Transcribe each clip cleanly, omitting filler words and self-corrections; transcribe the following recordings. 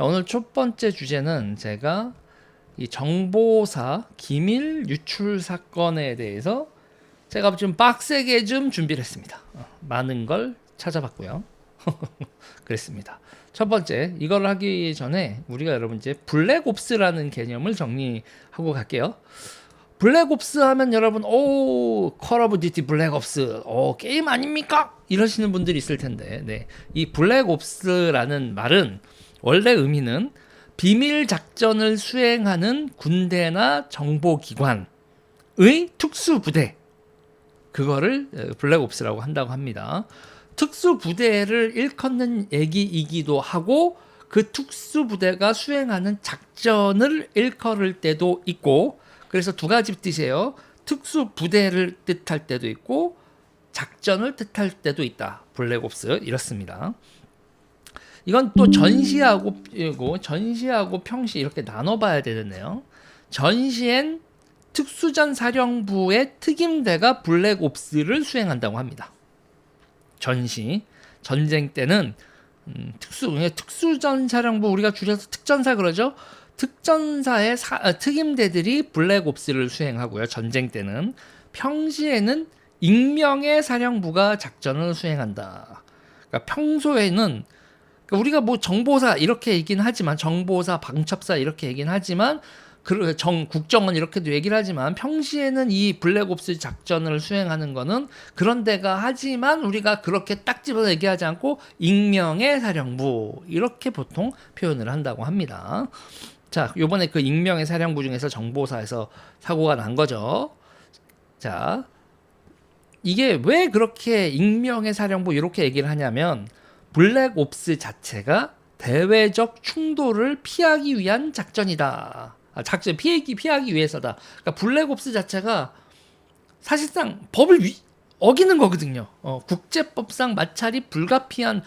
자, 오늘 첫 번째 주제는 제가 이 정보사 기밀 유출 사건에 대해서 제가 좀 빡세게 좀 준비를 했습니다. 많은 걸 찾아봤고요. 그랬습니다. 첫 번째, 이걸 하기 전에 우리가 여러분 이제 블랙옵스라는 개념을 정리하고 갈게요. 블랙옵스 하면 여러분 콜 오브 듀티 블랙옵스 게임 아닙니까? 이러시는 분들이 있을 텐데, 네. 이 블랙옵스라는 말은 원래 의미는 비밀 작전을 수행하는 군대나 정보기관의 특수부대, 그거를 블랙옵스라고 한다고 합니다. 특수부대를 일컫는 얘기이기도 하고, 그 특수부대가 수행하는 작전을 일컬을 때도 있고, 그래서 두 가지 뜻이에요. 특수부대를 뜻할 때도 있고 작전을 뜻할 때도 있다. 블랙옵스 이렇습니다. 이건 또 전시하고 평시 이렇게 나눠봐야 되겠네요. 전시엔 특수전 사령부의 특임대가 블랙옵스를 수행한다고 합니다. 전쟁 때는 특수전 사령부, 우리가 줄여서 특전사 그러죠. 특전사의 특임대들이 블랙옵스를 수행하고요. 전쟁 때는. 평시에는 익명의 사령부가 작전을 수행한다. 그러니까 평소에는 우리가 뭐 정보사 이렇게 얘기는 하지만, 정보사, 방첩사 이렇게 얘기는 하지만, 국정원 이렇게도 얘기를 하지만, 평시에는 이 블랙옵스 작전을 수행하는 거는 그런 데가 하지만 우리가 그렇게 딱 집어서 얘기하지 않고 익명의 사령부 이렇게 보통 표현을 한다고 합니다. 자, 요번에 그 익명의 사령부 중에서 정보사에서 사고가 난 거죠. 자, 이게 왜 그렇게 익명의 사령부 이렇게 얘기를 하냐면, 블랙옵스 자체가 대외적 충돌을 피하기 위한 작전이다. 작전 피하기 위해서다. 그러니까 블랙옵스 자체가 사실상 법을 어기는 거거든요. 국제법상 마찰이 불가피한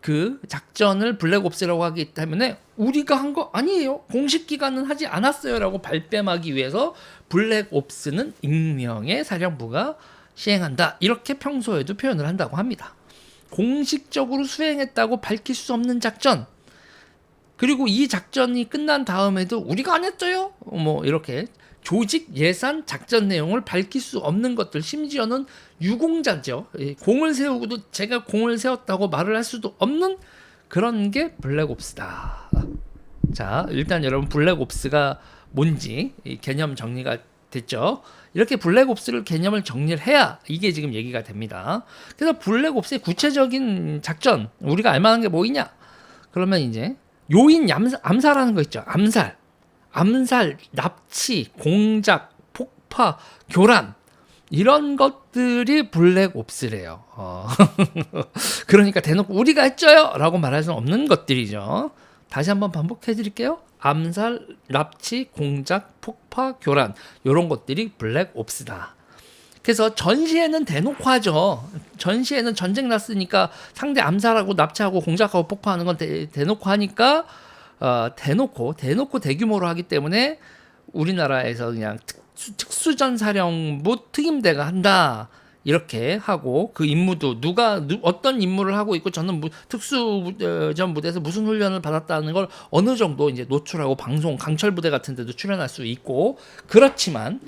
그 작전을 블랙옵스라고 하기 때문에 우리가 한 거 아니에요, 공식 기관은 하지 않았어요라고 발뺌하기 위해서 블랙옵스는 익명의 사령부가 시행한다, 이렇게 평소에도 표현을 한다고 합니다. 공식적으로 수행했다고 밝힐 수 없는 작전, 그리고 이 작전이 끝난 다음에도 우리가 안 했어요 뭐 이렇게 조직, 예산, 작전 내용을 밝힐 수 없는 것들, 심지어는 유공자죠. 공을 세우고도 제가 공을 세웠다고 말을 할 수도 없는 그런 게 블랙옵스다. 자, 일단 여러분 블랙옵스가 뭔지 개념 정리가 됐죠. 이렇게 블랙옵스를 개념을 정리를 해야 이게 지금 얘기가 됩니다. 그래서 블랙옵스의 구체적인 작전, 우리가 알만한 게 뭐 있냐? 그러면 이제 요인 암살하는 거 있죠. 암살, 납치, 공작, 폭파, 교란, 이런 것들이 블랙옵스래요. 그러니까 대놓고 우리가 했죠요 라고 말할 수는 없는 것들이죠. 다시 한번 반복해 드릴게요. 암살, 납치, 공작, 폭파, 교란, 이런 것들이 블랙옵스다. 그래서 전시에는 대놓고 하죠. 전시에는 전쟁 났으니까 상대 암살하고 납치하고 공작하고 폭파하는 건 대놓고 하니까 대놓고 대규모로 하기 때문에 우리나라에서 그냥 특수전사령부 특임대가 한다 이렇게 하고, 그 임무도 어떤 임무를 하고 있고 저는 특수전 부대에서 무슨 훈련을 받았다는 걸 어느 정도 이제 노출하고, 방송 강철부대 같은 데도 출연할 수 있고, 그렇지만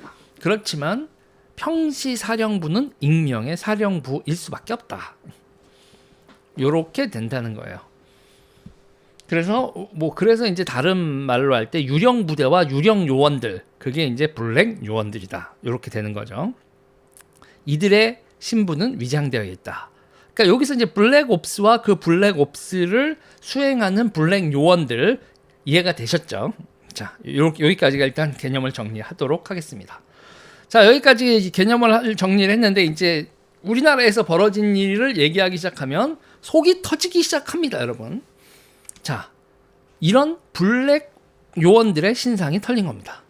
평시 사령부는 익명의 사령부일 수밖에 없다. 요렇게 된다는 거예요. 그래서 이제 다른 말로 할 때 유령 부대와 유령 요원들, 그게 이제 블랙 요원들이다. 요렇게 되는 거죠. 이들의 신분은 위장되어 있다. 그러니까 여기서 이제 블랙옵스와 그 블랙옵스를 수행하는 블랙 요원들, 이해가 되셨죠? 자, 여기까지가 일단 개념을 정리하도록 하겠습니다. 자, 여기까지 개념을 정리를 했는데, 이제 우리나라에서 벌어진 일을 얘기하기 시작하면 속이 터지기 시작합니다, 여러분. 자, 이런 블랙 요원들의 신상이 털린 겁니다.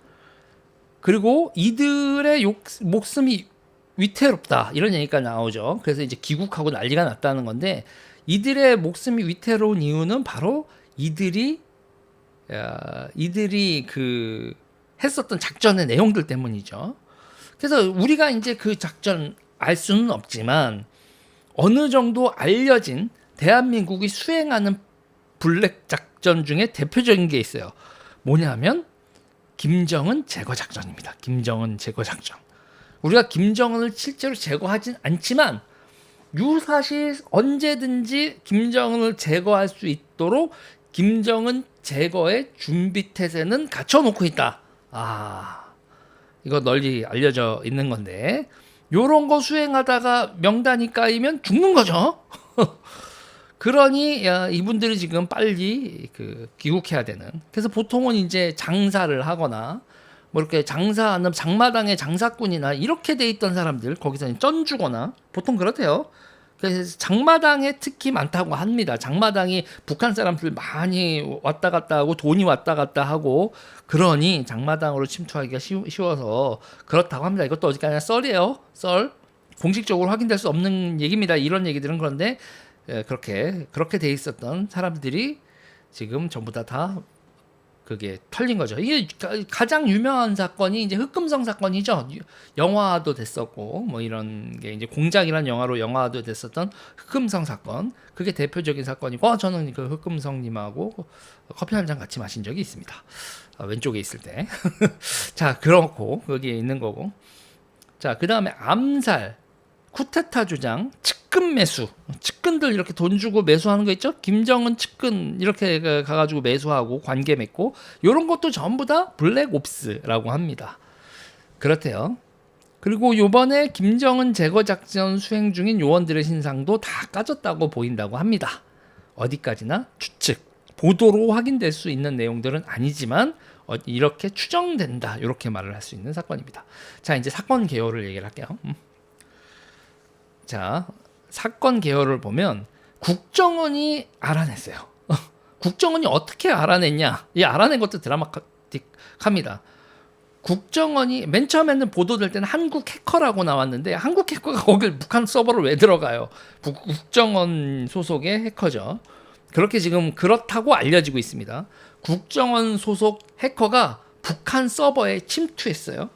그리고 이들의 목숨이 위태롭다, 이런 얘기가 나오죠. 그래서 이제 귀국하고 난리가 났다는 건데, 이들의 목숨이 위태로운 이유는 바로 이들이 그 했었던 작전의 내용들 때문이죠. 그래서 우리가 이제 그 작전 알 수는 없지만 어느 정도 알려진 대한민국이 수행하는 블랙 작전 중에 대표적인 게 있어요. 뭐냐면 김정은 제거 작전입니다. 김정은 제거 작전. 우리가 김정은을 실제로 제거하진 않지만 유사시 언제든지 김정은을 제거할 수 있도록 김정은 제거의 준비 태세는 갖춰놓고 있다. 이거 널리 알려져 있는 건데 요런 거 수행하다가 명단이 까이면 죽는 거죠. 그러니 이분들이 지금 빨리 귀국해야 되는. 그래서 보통은 이제 장사를 하거나 뭐 이렇게 장사하는 장마당의 장사꾼이나 이렇게 돼 있던 사람들 거기서 쩐주거나 보통 그렇대요. 그래서 장마당에 특히 많다고 합니다. 장마당이 북한 사람들 많이 왔다 갔다 하고 돈이 왔다 갔다 하고 그러니 장마당으로 침투하기가 쉬워서 그렇다고 합니다. 이것도 어디까지나 썰이에요. 썰. 공식적으로 확인될 수 없는 얘기입니다. 이런 얘기들은. 그런데 그렇게 돼 있었던 사람들이 지금 전부 다 그게 털린 거죠. 이게 가장 유명한 사건이 이제 흑금성 사건이죠. 영화도 됐었고 뭐 이런 게 이제 공작이라는 영화로 영화도 됐었던 흑금성 사건. 그게 대표적인 사건이고 저는 그 흑금성님하고 커피 한 잔 같이 마신 적이 있습니다. 왼쪽에 있을 때. 자, 그렇고 거기에 있는 거고. 자, 그 다음에 암살, 쿠데타 주장, 측근 매수. 측근들 이렇게 돈 주고 매수하는 거 있죠? 김정은 측근 이렇게 가가지고 매수하고 관계 맺고 이런 것도 전부 다 블랙옵스라고 합니다. 그렇대요. 그리고 요번에 김정은 제거 작전 수행 중인 요원들의 신상도 다 까졌다고 보인다고 합니다. 어디까지나 추측, 보도로 확인될 수 있는 내용들은 아니지만 이렇게 추정된다. 이렇게 말을 할 수 있는 사건입니다. 자, 이제 사건 개요를 얘기를 할게요. 자, 사건 개요를 보면 국정원이 알아냈어요. 국정원이 어떻게 알아냈냐? 이 알아낸 것도 드라마틱합니다. 국정원이 맨 처음에는 보도될 때는 한국 해커라고 나왔는데 한국 해커가 거길 북한 서버를 왜 들어가요? 국정원 소속의 해커죠. 그렇게 지금 그렇다고 알려지고 있습니다. 국정원 소속 해커가 북한 서버에 침투했어요.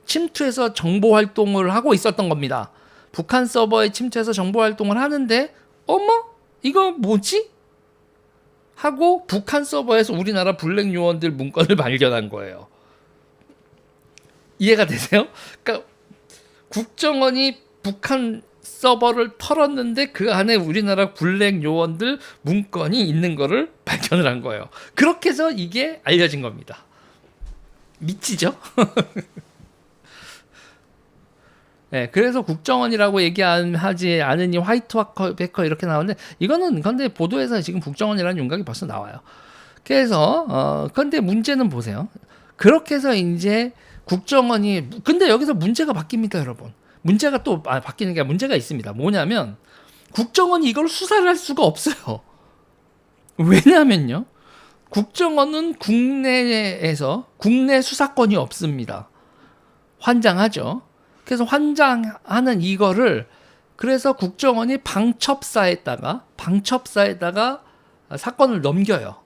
침투해서 정보 활동을 하고 있었던 겁니다. 북한 서버에 침투해서 정보 활동을 하는데 어머? 이거 뭐지? 하고 북한 서버에서 우리나라 블랙 요원들 문건을 발견한 거예요. 이해가 되세요? 그러니까 국정원이 북한 서버를 털었는데 그 안에 우리나라 블랙 요원들 문건이 있는 거를 발견을 한 거예요. 그렇게 해서 이게 알려진 겁니다. 미치죠? 네, 그래서 국정원이라고 얘기하지 않으니 화이트 해커 이렇게 나오는데 이거는 근데 보도에서 지금 국정원이라는 윤곽이 벌써 나와요. 그래서 근데 문제는 보세요. 그렇게 해서 이제 국정원이 근데 여기서 문제가 바뀝니다, 여러분. 문제가 또 바뀌는 게 문제가 있습니다. 뭐냐면 국정원이 이걸 수사를 할 수가 없어요. 왜냐면요. 국정원은 국내에서 국내 수사권이 없습니다. 환장하죠. 그래서 환장하는 이거를 그래서 국정원이 방첩사에다가 사건을 넘겨요.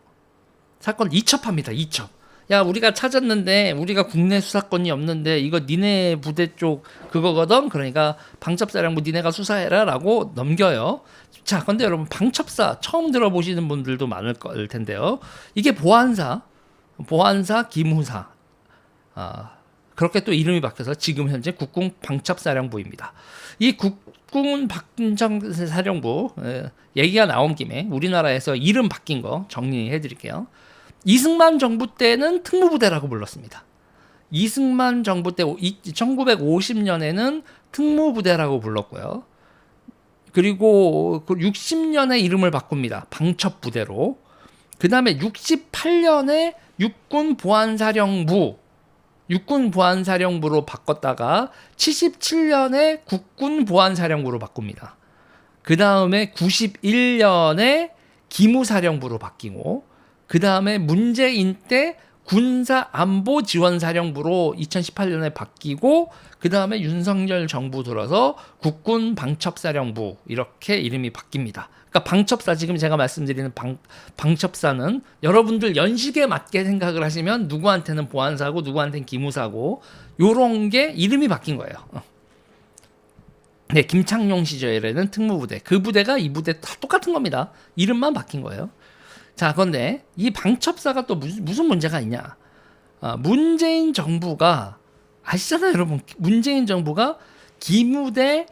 사건을 이첩합니다. 이첩. 야, 우리가 찾았는데 우리가 국내 수사권이 없는데 이거 니네 부대 쪽 그거거든. 그러니까 방첩사령부 니네가 수사해라라고 넘겨요. 자, 근데 여러분 방첩사 처음 들어보시는 분들도 많을 걸 텐데요. 이게 보안사 기무사. 그렇게 또 이름이 바뀌어서 지금 현재 국군 방첩사령부입니다. 이 국군 방첩사령부 얘기가 나온 김에 우리나라에서 이름 바뀐 거 정리해 드릴게요. 이승만 정부 때는 특무부대라고 불렀습니다. 이승만 정부 때 1950년에는 특무부대라고 불렀고요. 그리고 60년에 이름을 바꿉니다. 방첩부대로. 그 다음에 68년에 육군보안사령부로 바꿨다가 77년에 국군보안사령부로 바꿉니다. 그 다음에 91년에 기무사령부로 바뀌고 그 다음에 문재인 때 군사안보지원사령부로 2018년에 바뀌고 그 다음에 윤석열 정부 들어서 국군방첩사령부 이렇게 이름이 바뀝니다. 그러니까 방첩사 지금 제가 말씀드리는 방첩사는 여러분들 연식에 맞게 생각을 하시면 누구한테는 보안사고 누구한테는 기무사고 요런 게 이름이 바뀐 거예요. 네, 김창룡 시절에는 특무부대 그 부대가 이 부대 다 똑같은 겁니다. 이름만 바뀐 거예요. 자, 그런데 이 방첩사가 또 무슨 문제가 있냐? 문재인 정부가 아시잖아요, 여러분. 문재인 정부가 기무사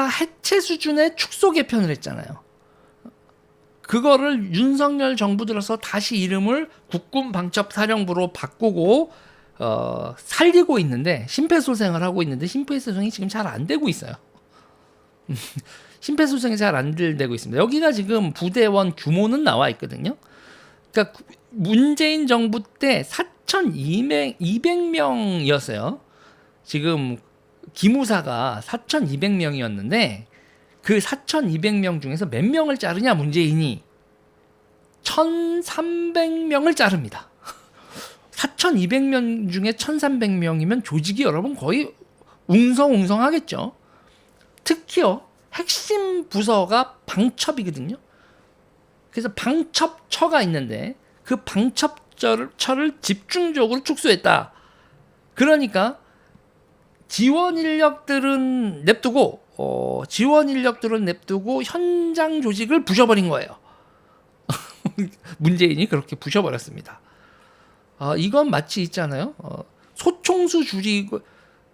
해체 수준의 축소 개편을 했잖아요. 그거를 윤석열 정부 들어서 다시 이름을 국군 방첩사령부로 바꾸고 살리고 있는데, 심폐소생을 하고 있는데 심폐소생이 지금 잘 안 되고 있어요. 심폐소생이 잘 안 되고 있습니다. 여기가 지금 부대원 규모는 나와 있거든요. 그러니까 문재인 정부 때 4,200명이었어요. 지금 기무사가 4,200명이었는데 그 4,200명 중에서 몇 명을 자르냐, 문재인이 1,300명을 자릅니다. 4,200명 중에 1,300명이면 조직이 여러분 거의 웅성웅성하겠죠. 특히요, 핵심 부서가 방첩이거든요. 그래서 방첩처가 있는데 그 방첩처를 집중적으로 축소했다. 그러니까 지원 인력들은 냅두고 현장 조직을 부셔버린 거예요. 문재인이 그렇게 부셔버렸습니다. 이건 마치 있잖아요. 소총수 줄이고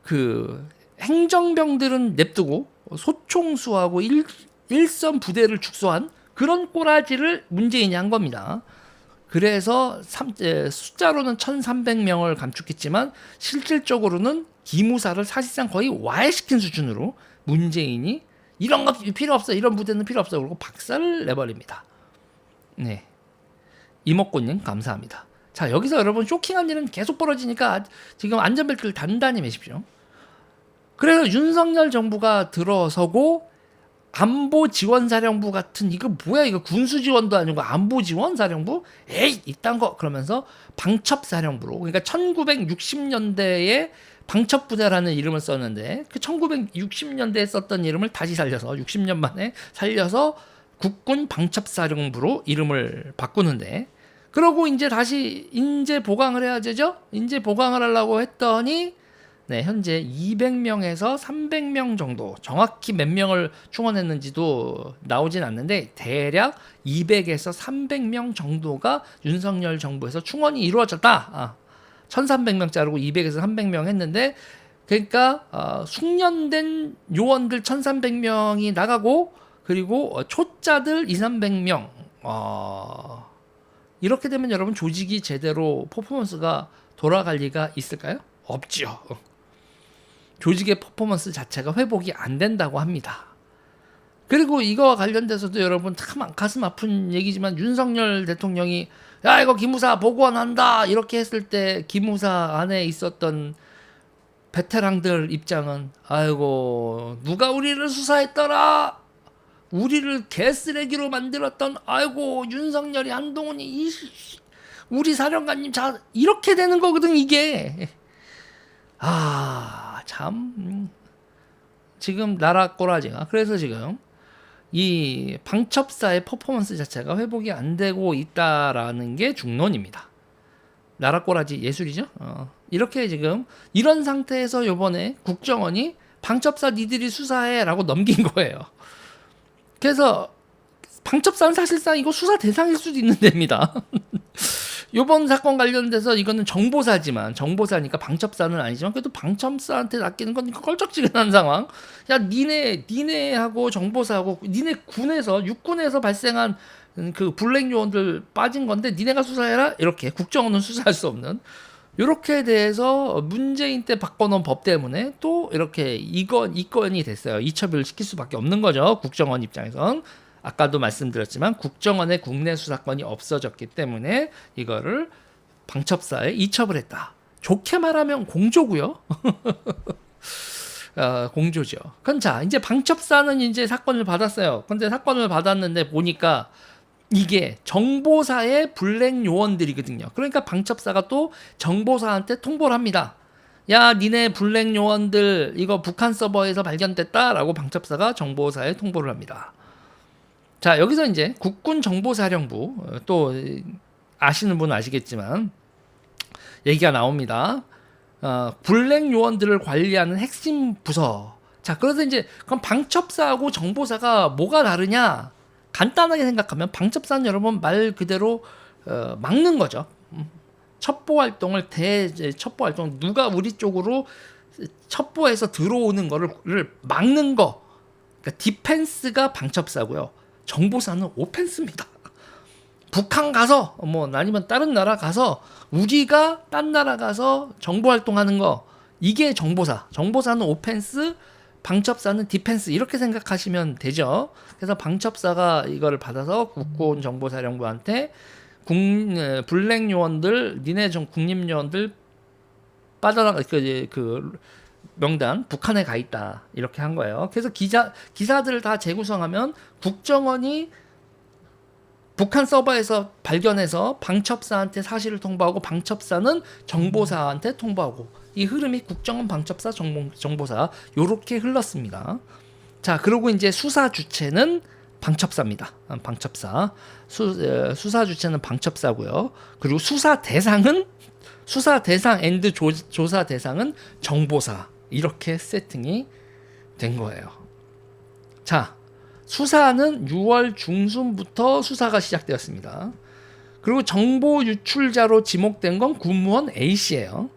그 행정병들은 냅두고 소총수하고 일선 부대를 축소한 그런 꼬라지를 문재인이 한 겁니다. 그래서 숫자로는 1,300명을 감축했지만 실질적으로는 기무사를 사실상 거의 와해시킨 수준으로 문재인이 이런 거 필요 없어, 이런 부대는 필요 없어, 그러고 박살을 내버립니다. 네, 이목구님 감사합니다. 자, 여기서 여러분 쇼킹한 일은 계속 벌어지니까 지금 안전벨트를 단단히 매십시오. 그래서 윤석열 정부가 들어서고 안보지원사령부 같은, 이거 뭐야, 이거 군수지원도 아니고 안보지원사령부? 에이, 이딴 거. 그러면서 방첩사령부로, 그러니까 1960년대에 방첩부대라는 이름을 썼는데 그 1960년대에 썼던 이름을 다시 살려서 60년 만에 살려서 국군 방첩사령부로 이름을 바꾸는데, 그러고 이제 다시 인재 보강을 해야 되죠. 인재 보강을 하려고 했더니 네, 현재 200명에서 300명 정도, 정확히 몇 명을 충원했는지도 나오진 않는데 대략 200에서 300명 정도가 윤석열 정부에서 충원이 이루어졌다. 1,300명 자르고 200에서 300명 했는데, 그러니까 숙련된 요원들 1,300명이 나가고, 그리고 초짜들 200~300명. 이렇게 되면 여러분 조직이 제대로 퍼포먼스가 돌아갈 리가 있을까요? 없죠. 조직의 퍼포먼스 자체가 회복이 안 된다고 합니다. 그리고 이거와 관련돼서도 여러분 참 가슴 아픈 얘기지만 윤석열 대통령이 야, 이거 기무사 복원한다 이렇게 했을 때 기무사 안에 있었던 베테랑들 입장은 아이고, 누가 우리를 수사했더라, 우리를 개쓰레기로 만들었던, 아이고 윤석열이, 한동훈이, 우리 사령관님, 자, 이렇게 되는 거거든 이게. 참 지금 나라 꼬라지가. 그래서 지금 이 방첩사의 퍼포먼스 자체가 회복이 안 되고 있다라는 게 중론입니다. 나라 꼬라지 예술이죠. 이렇게 지금 이런 상태에서 요번에 국정원이 방첩사 니들이 수사해라고 넘긴 거예요. 그래서 방첩사는 사실상 이거 수사 대상일 수도 있는 데입니다. 요번 사건 관련돼서 이거는 정보사지만, 정보사니까 방첩사는 아니지만 그래도 방첩사한테 맡기는 건 껄쩍지근한 상황. 야, 니네하고 정보사하고 니네 군에서, 육군에서 발생한 그 블랙 요원들 빠진 건데 니네가 수사해라, 이렇게 국정원은 수사할 수 없는, 이렇게 대해서 문재인 때 바꿔놓은 법 때문에 또 이렇게 이건이 됐어요. 이처벌을 시킬 수밖에 없는 거죠, 국정원 입장에선. 아까도 말씀드렸지만 국정원의 국내 수사권이 없어졌기 때문에 이거를 방첩사에 이첩을 했다. 좋게 말하면 공조고요. 공조죠. 그럼 자, 이제 방첩사는 이제 사건을 받았어요. 근데 사건을 받았는데 보니까 이게 정보사의 블랙 요원들이거든요. 그러니까 방첩사가 또 정보사한테 통보를 합니다. 야, 니네 블랙 요원들 이거 북한 서버에서 발견됐다라고 방첩사가 정보사에 통보를 합니다. 자, 여기서 이제 국군정보사령부, 또 아시는 분은 아시겠지만 얘기가 나옵니다. 블랙 요원들을 관리하는 핵심 부서. 자, 그래서 이제 그럼 방첩사하고 정보사가 뭐가 다르냐? 간단하게 생각하면 방첩사는 여러분 말 그대로 막는 거죠. 첩보 활동을 첩보 활동 누가 우리 쪽으로 첩보해서 들어오는 거를 막는 거. 그러니까 디펜스가 방첩사고요. 정보사는 오펜스입니다. 북한 가서 뭐 아니면 다른 나라 가서 우리가 딴 나라 가서 정보 활동하는 거 이게 정보사. 정보사는 오펜스, 방첩사는 디펜스 이렇게 생각하시면 되죠. 그래서 방첩사가 이거를 받아서 국군 정보사령부한테 블랙 요원들, 니네 국립 요원들 빠져나가 그 명단 북한에 가 있다 이렇게 한 거예요. 그래서 기사들을 다 재구성하면 국정원이 북한 서버에서 발견해서 방첩사한테 사실을 통보하고 방첩사는 정보사한테 통보하고 이 흐름이 국정원 방첩사 정보사 요렇게 흘렀습니다. 자, 그리고 이제 수사 주체는 방첩사입니다. 방첩사 수사 주체는 방첩사고요. 그리고 수사 대상 앤드 조사 대상은 정보사 이렇게 세팅이 된 거예요. 자, 수사는 6월 중순부터 수사가 시작되었습니다. 그리고 정보 유출자로 지목된 건 군무원 A씨예요.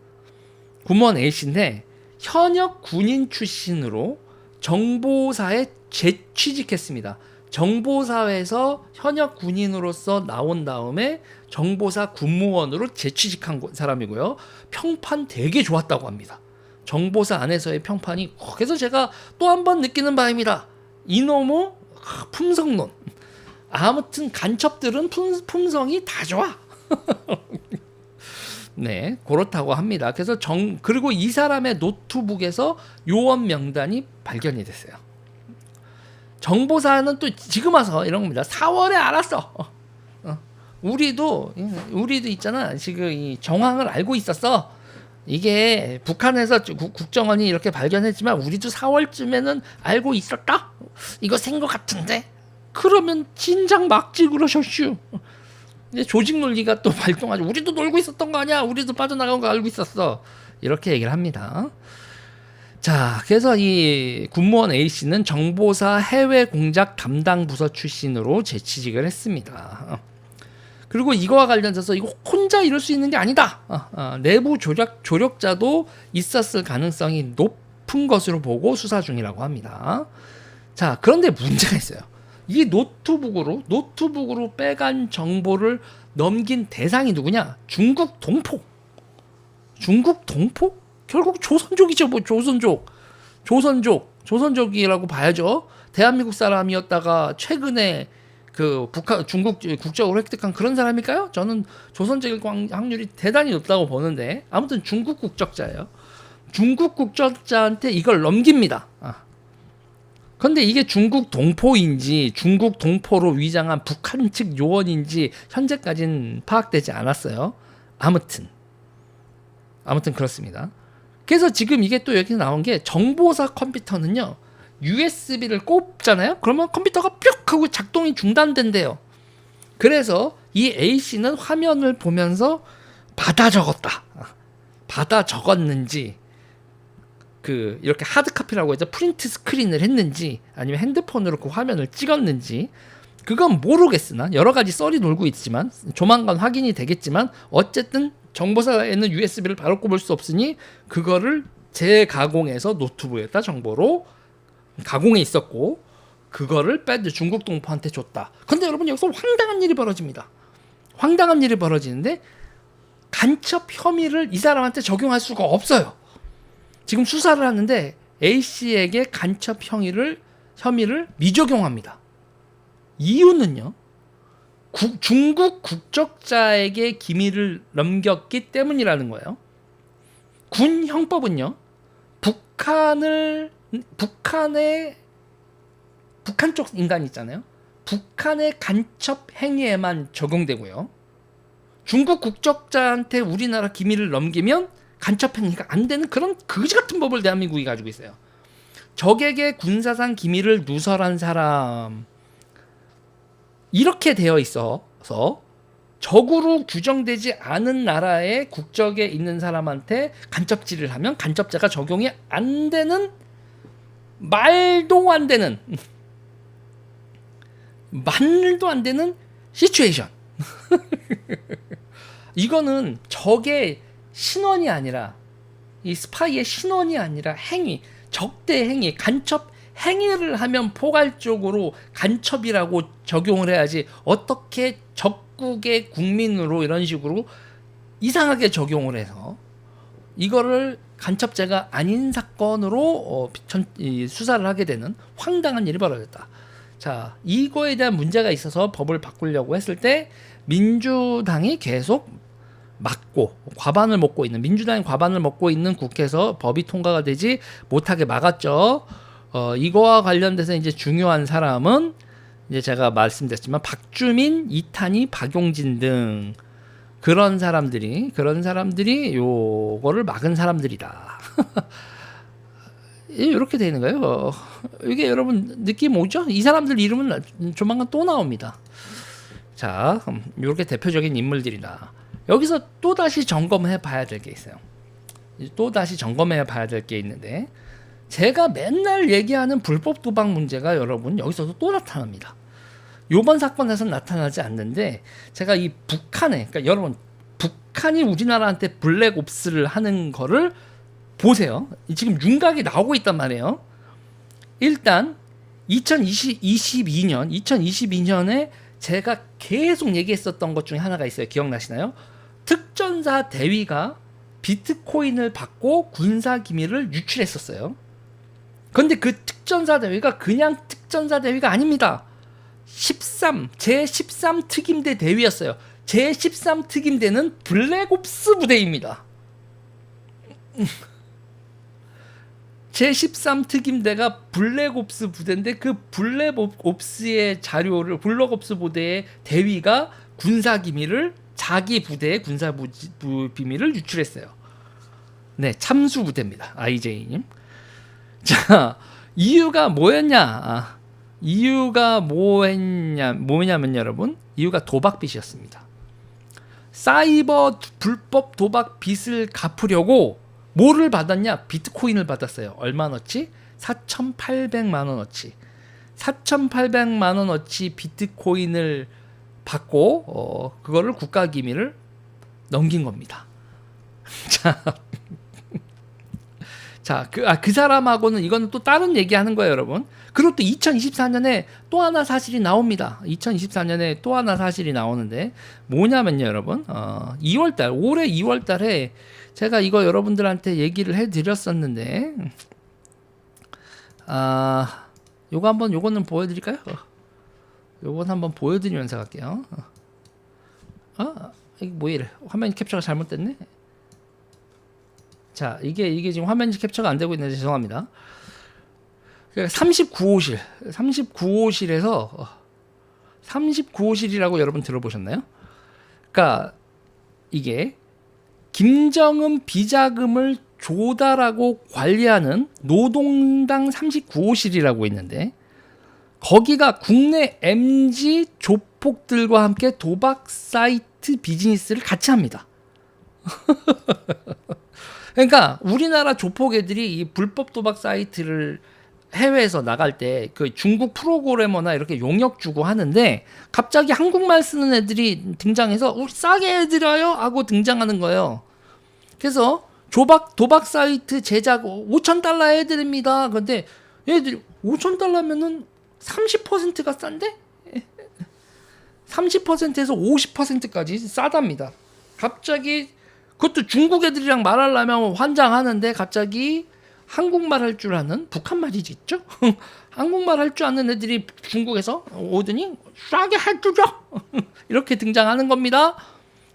군무원 A씨인데 현역 군인 출신으로 정보사에 재취직했습니다. 정보사에서 현역 군인으로서 나온 다음에 정보사 군무원으로 재취직한 사람이고요. 평판 되게 좋았다고 합니다. 정보사 안에서의 평판이. 그래서 제가 또 한 번 느끼는 바입니다. 이놈의 품성론. 아무튼 간첩들은 품성이 다 좋아. 네, 그렇다고 합니다. 그래서 그리고 이 사람의 노트북에서 요원 명단이 발견이 됐어요. 정보사는 또 지금 와서 이런 겁니다. 4월에 알았어. 우리도 있잖아. 지금 이 정황을 알고 있었어. 이게 북한에서 국정원이 이렇게 발견했지만 우리도 4월쯤에는 알고 있었다. 이거 센 것 같은데. 그러면 진작 막지 그러셨슈. 이제 조직 논리가 또 발동하죠. 우리도 놀고 있었던 거 아니야. 우리도 빠져나간 거 알고 있었어. 이렇게 얘기를 합니다. 자, 그래서 이 군무원 A씨는 정보사 해외 공작 담당 부서 출신으로 재취직을 했습니다. 그리고 이거와 관련해서 이거 혼자 이룰 수 있는 게 아니다. 내부 조력자도 있었을 가능성이 높은 것으로 보고 수사 중이라고 합니다. 자, 그런데 문제가 있어요. 이 노트북으로 빼간 정보를 넘긴 대상이 누구냐? 중국 동포. 결국 조선족이죠. 뭐 조선족이라고 봐야죠. 대한민국 사람이었다가 최근에 그 중국 국적으로 획득한 그런 사람일까요? 저는 조선족일 확률이 대단히 높다고 보는데 아무튼 중국 국적자예요. 중국 국적자한테 이걸 넘깁니다. 그런데 이게 중국 동포인지 중국 동포로 위장한 북한 측 요원인지 현재까지는 파악되지 않았어요. 아무튼 그렇습니다. 그래서 지금 이게 또 여기 나온 게 정보사 컴퓨터는요. USB를 꼽잖아요. 그러면 컴퓨터가 뿅 하고 작동이 중단된대요. 그래서 이 A씨는 화면을 보면서 받아 적었는지 이렇게 하드카피라고 해서 프린트 스크린을 했는지 아니면 핸드폰으로 그 화면을 찍었는지 그건 모르겠으나 여러 가지 썰이 돌고 있지만 조만간 확인이 되겠지만 어쨌든 정보사에는 USB를 바로 꼽을 수 없으니 그거를 재가공해서 노트북에다 정보로 가공해 있었고 그거를 중국 동포한테 줬다. 근데 여러분 여기서 황당한 일이 벌어지는데 간첩 혐의를 이 사람한테 적용할 수가 없어요. 지금 수사를 하는데 A씨에게 간첩 혐의를 미적용합니다. 이유는요. 중국 국적자에게 기밀을 넘겼기 때문이라는 거예요. 군 형법은요. 북한 쪽 인간 있잖아요. 북한의 간첩 행위에만 적용되고요. 중국 국적자한테 우리나라 기밀을 넘기면 간첩 행위가 안 되는 그런 거지 같은 법을 대한민국이 가지고 있어요. 적에게 군사상 기밀을 누설한 사람 이렇게 되어 있어서 적으로 규정되지 않은 나라의 국적에 있는 사람한테 간첩질을 하면 간첩자가 적용이 안 되는 말도 안 되는 말도 안 되는 시츄에이션. 이거는 적의 신원이 아니라, 이 스파이의 신원이 아니라 행위, 적대 행위, 간첩 행위를 하면 포괄적으로 간첩이라고 적용을 해야지, 어떻게 적국의 국민으로 이런 식으로 이상하게 적용을 해서 이거를 간첩죄가 아닌 사건으로 수사를 하게 되는 황당한 일이 벌어졌다. 자, 이거에 대한 문제가 있어서 법을 바꾸려고 했을 때 민주당이 계속 막고, 과반을 먹고 있는, 민주당이 과반을 먹고 있는 국회에서 법이 통과가 되지 못하게 막았죠. 이거와 관련돼서 이제 중요한 사람은 이제 제가 말씀드렸지만 박주민, 이탄희, 박용진 등 그런 사람들이 요거를 막은 사람들이다. 이렇게 되는 거예요. 이게 여러분 느낌 오죠? 이 사람들 이름은 조만간 또 나옵니다. 자, 이렇게 대표적인 인물들이다. 여기서 또 다시 점검해 봐야 될 게 있어요. 또 다시 점검해 봐야 될 게 있는데, 제가 맨날 얘기하는 불법 도박 문제가 여러분 여기서도 또 나타납니다. 요번 사건에서는 나타나지 않는데, 제가 이 북한에, 그러니까 여러분 북한이 우리나라한테 블랙옵스를 하는 거를 보세요. 지금 윤곽이 나오고 있단 말이에요. 일단 2022년에 제가 계속 얘기했었던 것 중에 하나가 있어요. 기억나시나요? 특전사 대위가 비트코인을 받고 군사 기밀을 유출했었어요. 그런데 그 특전사 대위가 그냥 특전사 대위가 아닙니다. 제13 특임대 대위였어요. 제13 특임대는 블랙옵스 부대입니다. 제13 특임대가 블랙옵스 부대인데, 그 블랙옵스의 자료를, 블랙옵스 부대의 대위가 군사 기밀을, 자기 부대의 군사 비밀을 유출했어요. 네, 참수 부대입니다. IJ님. 자, 이유가 뭐였냐? 이유가 뭐냐면 여러분, 이유가 도박 빚이었습니다. 사이버 불법 도박 빚을 갚으려고 뭐를 받았냐? 비트코인을 받았어요. 얼마너치? 4,800만 원어치. 4,800만 원어치 비트코인을 받고 그거를 국가 기밀을 넘긴 겁니다. 그 사람하고는, 이거는 또 다른 얘기하는 거예요, 여러분. 그리고 또 2024년에 또 하나 사실이 나옵니다. 2024년에 또 하나 사실이 나오는데 뭐냐면요, 여러분. 올해 2월달에 제가 이거 여러분들한테 얘기를 해드렸었는데, 요거는 보여드릴까요? 요건 한번 보여드리면서 갈게요. 이게 뭐 이래? 화면 캡처가 잘못됐네. 자, 이게 지금 화면 캡처가 안 되고 있는데 죄송합니다. 39호실에서 39호실이라고 여러분 들어보셨나요? 그러니까 이게 김정은 비자금을 조달하고 관리하는 노동당 39호실이라고 있는데, 거기가 국내 MZ 조폭들과 함께 도박 사이트 비즈니스를 같이 합니다. 그러니까 우리나라 조폭애들이 이 불법 도박 사이트를 해외에서 나갈 때 그 중국 프로그래머나 이렇게 용역 주고 하는데, 갑자기 한국말 쓰는 애들이 등장해서 우리 싸게 해드려요 하고 등장하는 거예요. 그래서 도박 사이트 제작 5,000달러 해드립니다. 근데 얘들이 5,000달러면은 30%가 싼데? 30%에서 50%까지 싸답니다. 갑자기 그것도 중국 애들이랑 말하려면 환장하는데, 갑자기 한국말 할 줄 아는, 북한말이지 있죠? 한국말 할 줄 아는 애들이 중국에서 오더니 싸게 해주죠. 이렇게 등장하는 겁니다.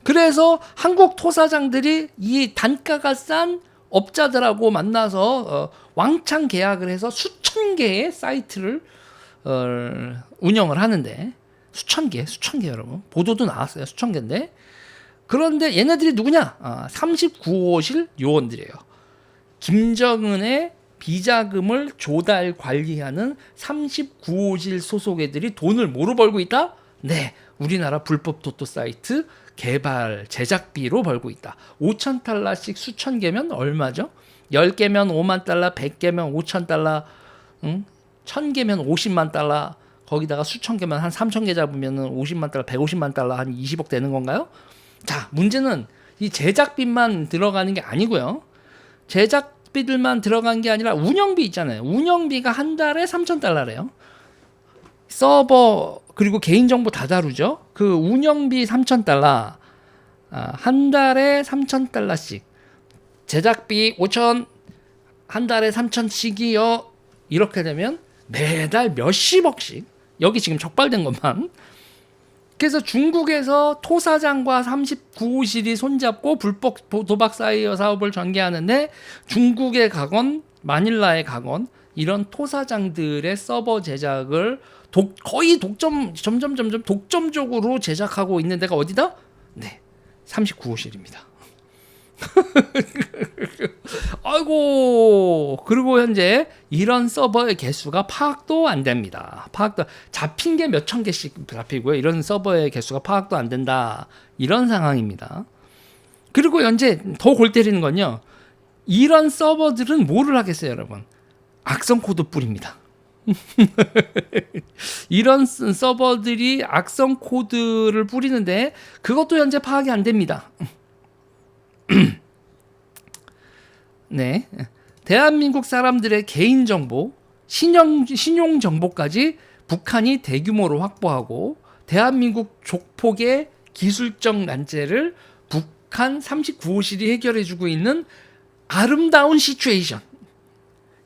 그래서 한국 토사장들이 이 단가가 싼 업자들하고 만나서 왕창 계약을 해서 수천 개의 사이트를 운영을 하는데, 수천 개 여러분, 보도도 나왔어요. 수천 개인데, 그런데 얘네들이 누구냐? 39호실 요원들이에요. 김정은의 비자금을 조달 관리하는 39호실 소속 애들이 돈을 뭐로 벌고 있다? 네, 우리나라 불법 토토 사이트 개발 제작비로 벌고 있다. 5,000달러씩 수천 개면 얼마죠? 10개면 5만 달러, 100개면 5,000달러, 1,000개면 50만 달러. 거기다가 수천 개만 한 3천 개 잡으면은 50만 달러, 150만 달러 한 20억 되는 건가요? 자, 문제는 이 제작비만 들어가는 게 아니고요. 제작비들만 들어간 게 아니라 운영비 있잖아요. 운영비가 한 달에 3천 달러래요. 서버 그리고 개인정보 다 다루죠. 그 운영비 3천 달러, 한 달에 3천 달러씩, 제작비 5천, 한 달에 3천씩이요. 이렇게 되면 매달 몇십억씩, 여기 지금 적발된 것만. 그래서 중국에서 토사장과 39호실이 손잡고 불법 도박 사이버 사업을 전개하는데, 중국에 가건 마닐라에 가건 이런 토사장들의 서버 제작을 거의 점점 독점적으로 제작하고 있는 데가 어디다? 네, 39호실입니다. 아이고, 그리고 현재 이런 서버의 개수가 파악도 안 됩니다. 파악도, 잡힌 게 몇천 개씩 잡히고요. 이런 서버의 개수가 파악도 안 된다. 이런 상황입니다. 그리고 현재 더 골 때리는 건요, 이런 서버들은 뭐를 하겠어요, 여러분? 악성 코드 뿌립니다. 이런 서버들이 악성 코드를 뿌리는데 그것도 현재 파악이 안 됩니다. 네, 대한민국 사람들의 개인정보, 신용정보까지 북한이 대규모로 확보하고 대한민국 족폭의 기술적 난제를 북한 39호실이 해결해주고 있는 아름다운 시츄에이션.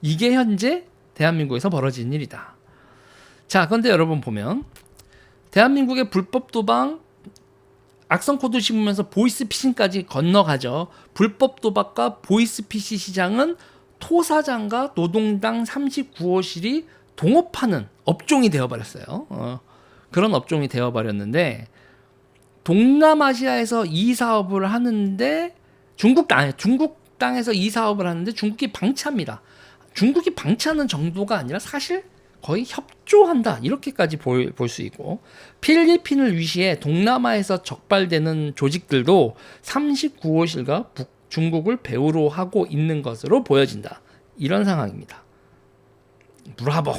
이게 현재 대한민국에서 벌어진 일이다. 자, 그런데 여러분 보면 대한민국의 불법 도박, 악성 코드 심으면서 보이스 피싱까지 건너가죠. 불법 도박과 보이스 피싱 시장은 토사장과 노동당 39호실이 동업하는 업종이 되어버렸어요. 그런 업종이 되어버렸는데, 동남아시아에서 이 사업을 하는데 중국 땅에서 이 사업을 하는데 중국이 방치합니다. 중국이 방치하는 정도가 아니라 사실 거의 협조한다, 이렇게까지 볼 수 있고, 필리핀을 위시해 동남아에서 적발되는 조직들도 39호실과 중국을 배후로 하고 있는 것으로 보여진다. 이런 상황입니다. 브라보.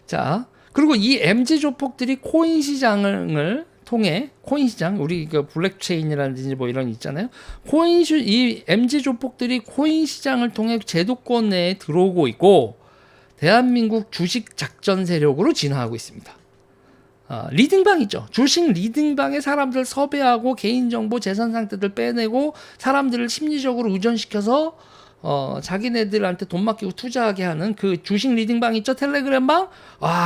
자, 그리고 이 MZ 조폭들이 코인 시장을 통해, 코인 시장, 우리 그 블랙체인이라든지 뭐 이런 있잖아요. 이 MZ 조폭들이 코인 시장을 통해 제도권 내에 들어오고 있고 대한민국 주식 작전 세력으로 진화하고 있습니다. 리딩방 있죠. 주식 리딩방에 사람들 섭외하고 개인정보, 재산 상태들 빼내고 사람들을 심리적으로 의존시켜서 자기네들한테 돈 맡기고 투자하게 하는 그 주식 리딩방 있죠. 텔레그램방.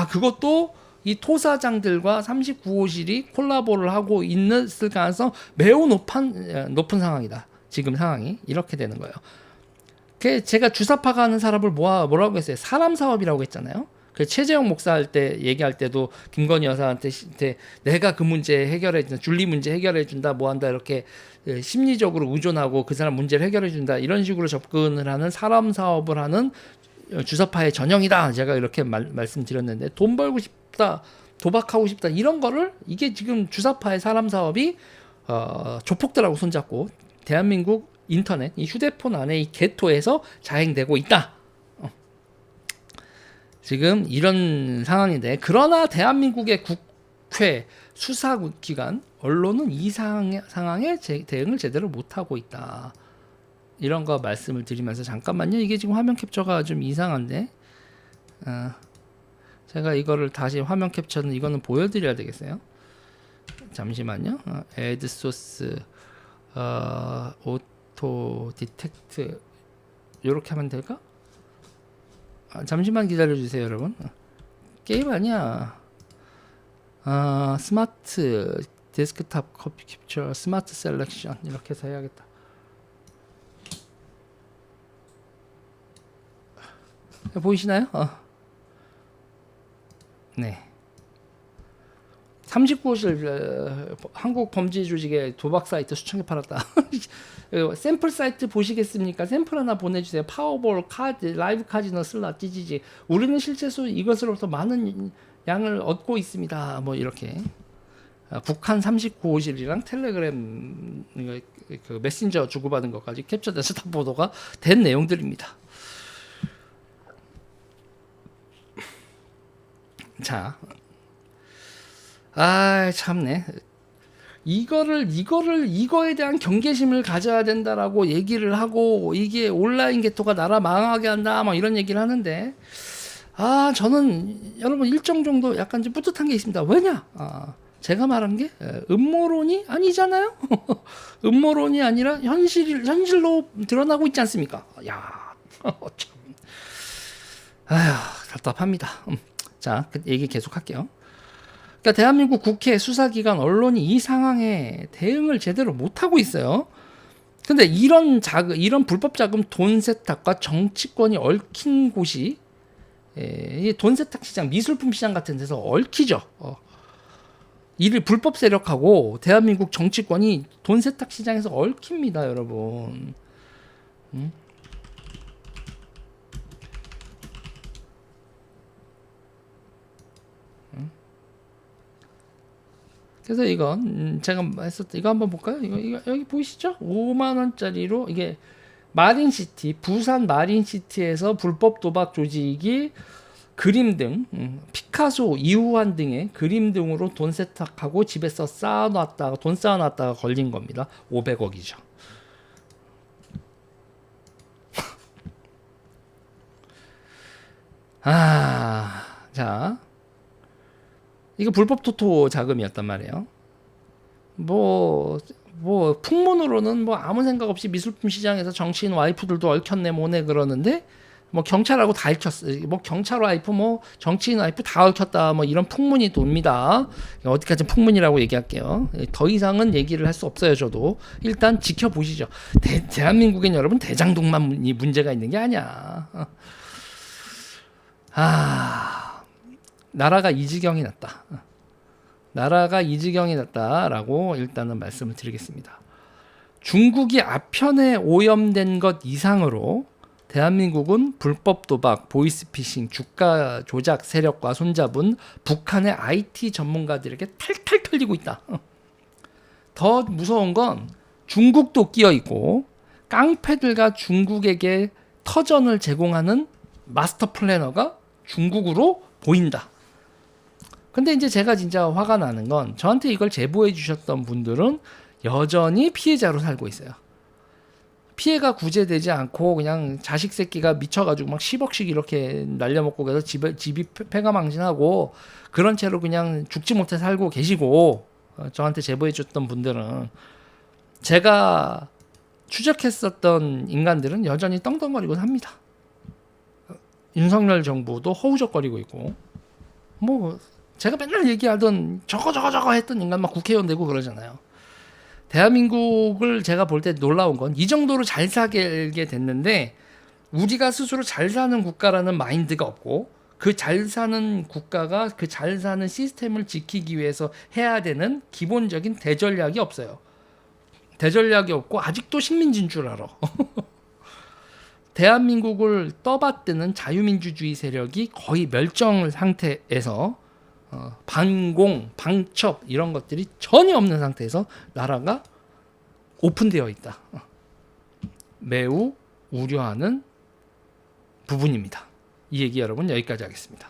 그것도 이 토사장들과 39호실이 콜라보를 하고 있을 가능성 매우 높은 상황이다. 지금 상황이 이렇게 되는 거예요. 제가 주사파가 하는 사람을 뭐라고 했어요? 사람 사업이라고 했잖아요. 그 최재형 목사 할 때 얘기할 때도 김건희 여사한테 내가 그 문제 해결해준다, 줄리 문제 해결해준다, 뭐한다, 이렇게 심리적으로 의존하고 그 사람 문제를 해결해준다, 이런 식으로 접근을 하는 사람 사업을 하는 주사파의 전형이다. 제가 이렇게 말씀드렸는데, 돈 벌고 싶다, 도박하고 싶다, 이런 거를, 이게 지금 주사파의 사람 사업이 조폭들하고 손잡고 대한민국 인터넷, 이 휴대폰 안에 이 개토에서 자행되고 있다. 지금 이런 상황인데, 그러나 대한민국의 국회, 수사기관, 언론은 이 상황에 대응을 제대로 못하고 있다. 이런 거 말씀을 드리면서, 잠깐만요. 이게 지금 화면 캡처가 좀 이상한데, 제가 이거를 다시 화면 캡처는 이거는 보여드려야 되겠어요. 잠시만요. add source, auto detect, 이렇게 하면 될까? 잠시만 기다려주세요, 여러분. 게임 아니야. 스마트 데스크탑 커피 캡처, 스마트 셀렉션, 이렇게 해서 해야겠다. 보이시나요? 네. 39호실 한국 범죄 조직의 도박 사이트 수천 개 팔았다. 샘플 사이트 보시겠습니까? 샘플 하나 보내주세요. 파워볼, 카드, 라이브 카지노, 슬롯, 찌지지. 우리는 실제로 이것으로부터 많은 양을 얻고 있습니다. 뭐 이렇게. 북한 39호실이랑 텔레그램 그 메신저 주고받은 것까지 캡처돼서 다 보도가 된 내용들입니다. 자, 참네. 이거에 대한 경계심을 가져야 된다라고 얘기를 하고, 이게 온라인 게토가 나라 망하게 한다, 막 이런 얘기를 하는데, 저는 여러분 일정 정도 약간 좀 뿌듯한 게 있습니다. 왜냐? 제가 말한 게 음모론이 아니잖아요. 음모론이 아니라 현실로 드러나고 있지 않습니까? 야, 참. 답답합니다. 자, 얘기 계속할게요. 그러니까 대한민국 국회, 수사기관, 언론이 이 상황에 대응을 제대로 못하고 있어요. 근데 이런 불법 자금 돈 세탁과 정치권이 얽힌 곳이 돈 세탁 시장, 미술품 시장 같은 데서 얽히죠. 이를 불법 세력하고 대한민국 정치권이 돈 세탁 시장에서 얽힙니다, 여러분. 그래서 이건 제가 했었던 이거 한번 볼까요? 이거 여기 보이시죠? 5만 원짜리로 이게 마린시티, 부산 마린시티에서 불법 도박 조직이 그림 등 피카소, 이우환 등의 그림 등으로 돈 세탁하고 집에서 돈 쌓아놨다가 걸린 겁니다. 500억이죠. 자, 이거 불법 토토 자금이었단 말이에요. 뭐 풍문으로는 뭐 아무 생각 없이 미술품 시장에서 정치인 와이프들도 얽혔네 뭐네 그러는데, 뭐 경찰하고 다 얽혔어. 뭐 경찰 와이프, 뭐 정치인 와이프 다 얽혔다, 뭐 이런 풍문이 돕니다. 어디까지 풍문이라고 얘기할게요. 더 이상은 얘기를 할 수 없어요. 저도 일단 지켜보시죠. 대한민국엔 여러분 대장동만이 문제가 있는 게 아니야. 나라가 이 지경이 났다. 나라가 이 지경이 났다라고 일단은 말씀을 드리겠습니다. 중국이 아편에 오염된 것 이상으로 대한민국은 불법 도박, 보이스피싱, 주가 조작 세력과 손잡은 북한의 IT 전문가들에게 탈탈 털리고 있다. 더 무서운 건 중국도 끼어 있고 깡패들과 중국에게 터전을 제공하는 마스터 플래너가 중국으로 보인다. 근데 이제 제가 진짜 화가 나는 건 저한테 이걸 제보해 주셨던 분들은 여전히 피해자로 살고 있어요. 피해가 구제되지 않고 그냥 자식 새끼가 미쳐가지고 막 10억씩 이렇게 날려먹고 그래서 집이 폐가망신하고 그런 채로 그냥 죽지 못해 살고 계시고, 저한테 제보해 줬던 분들은 제가 추적했었던 인간들은 여전히 떵떵거리고 삽니다. 윤석열 정부도 허우적거리고 있고, 뭐 제가 맨날 얘기하던 저거 했던 인간만 국회의원 되고 그러잖아요. 대한민국을 제가 볼 때 놀라운 건 이 정도로 잘 살게 됐는데 우리가 스스로 잘 사는 국가라는 마인드가 없고, 그 잘 사는 국가가 그 잘 사는 시스템을 지키기 위해서 해야 되는 기본적인 대전략이 없어요. 대전략이 없고 아직도 식민지인 줄 알아. 대한민국을 떠받드는 자유민주주의 세력이 거의 멸종 상태에서 반공, 방첩 이런 것들이 전혀 없는 상태에서 나라가 오픈되어 있다. 매우 우려하는 부분입니다. 이 얘기 여러분 여기까지 하겠습니다.